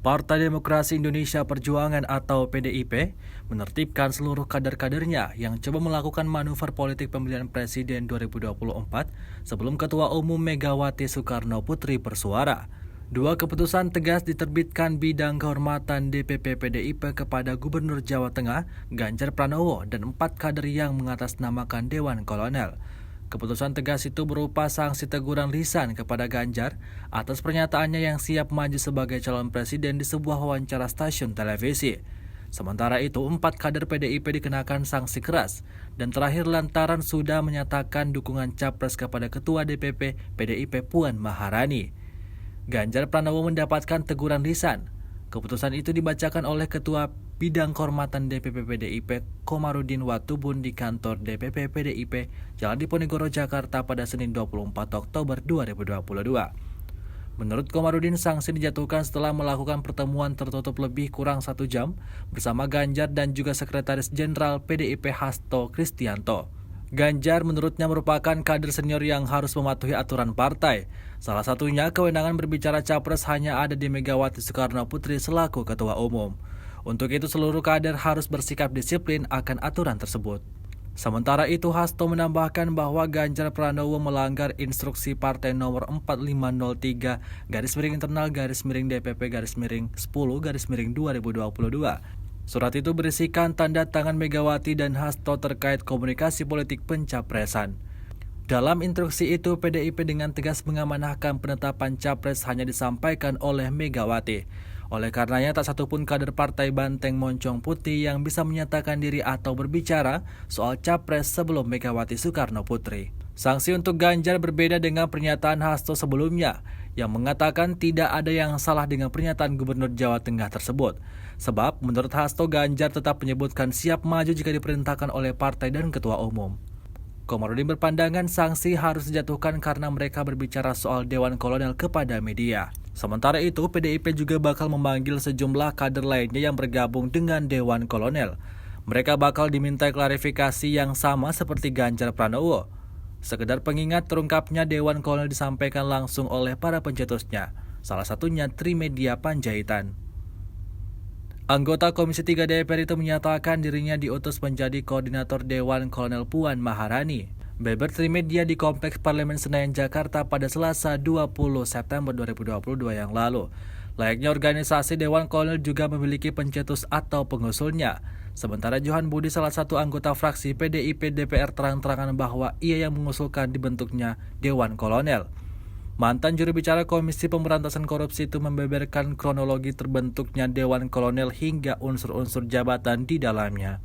Partai Demokrasi Indonesia Perjuangan atau PDIP menertibkan seluruh kader-kadernya yang coba melakukan manuver politik pemilihan presiden 2024 sebelum Ketua Umum Megawati Soekarno Putri bersuara. Dua keputusan tegas diterbitkan bidang kehormatan DPP PDIP kepada Gubernur Jawa Tengah Ganjar Pranowo dan 4 kader yang mengatasnamakan Dewan Kolonel. Keputusan tegas itu berupa sanksi teguran lisan kepada Ganjar atas pernyataannya yang siap maju sebagai calon presiden di sebuah wawancara stasiun televisi. Sementara itu, 4 kader PDIP dikenakan sanksi keras dan terakhir lantaran sudah menyatakan dukungan capres kepada Ketua DPP PDIP Puan Maharani. Ganjar Pranowo mendapatkan teguran lisan. Keputusan itu dibacakan oleh Ketua Bidang Kehormatan DPP PDIP Komarudin Watubun di kantor DPP PDIP Jalan Diponegoro, Jakarta pada Senin 24 Oktober 2022. Menurut Komarudin, sanksi dijatuhkan setelah melakukan pertemuan tertutup lebih kurang 1 jam bersama Ganjar dan juga Sekretaris Jenderal PDIP Hasto Kristianto. Ganjar menurutnya merupakan kader senior yang harus mematuhi aturan partai. Salah satunya, kewenangan berbicara capres hanya ada di Megawati Soekarno Putri selaku Ketua Umum. Untuk itu, seluruh kader harus bersikap disiplin akan aturan tersebut. Sementara itu, Hasto menambahkan bahwa Ganjar Pranowo melanggar instruksi partai nomor 4503-DPP-10-2022. Surat itu berisikan tanda tangan Megawati dan Hasto terkait komunikasi politik pencapresan. Dalam instruksi itu, PDIP dengan tegas mengamanahkan penetapan capres hanya disampaikan oleh Megawati. Oleh karenanya, tak satupun kader partai Banteng Moncong Putih yang bisa menyatakan diri atau berbicara soal capres sebelum Megawati Soekarno Putri. Sanksi untuk Ganjar berbeda dengan pernyataan Hasto sebelumnya yang mengatakan tidak ada yang salah dengan pernyataan Gubernur Jawa Tengah tersebut. Sebab menurut Hasto, Ganjar tetap menyebutkan siap maju jika diperintahkan oleh partai dan Ketua Umum. Komarudin berpandangan sanksi harus dijatuhkan karena mereka berbicara soal Dewan Kolonel kepada media. Sementara itu, PDIP juga bakal memanggil sejumlah kader lainnya yang bergabung dengan Dewan Kolonel. Mereka bakal diminta klarifikasi yang sama seperti Ganjar Pranowo. Sekedar pengingat, terungkapnya Dewan Kolonel disampaikan langsung oleh para pencetusnya, salah satunya Trimedia Panjaitan. Anggota Komisi 3 DPR itu menyatakan dirinya diutus menjadi koordinator Dewan Kolonel Puan Maharani. Beber Trimedia di Kompleks Parlemen Senayan, Jakarta pada Selasa 20 September 2022 yang lalu. Layaknya organisasi, Dewan Kolonel juga memiliki pencetus atau pengusulnya. Sementara Johan Budi, salah satu anggota fraksi PDIP DPR, terang-terangan bahwa ia yang mengusulkan dibentuknya Dewan Kolonel. Mantan juru bicara Komisi Pemberantasan Korupsi itu membeberkan kronologi terbentuknya Dewan Kolonel hingga unsur-unsur jabatan di dalamnya.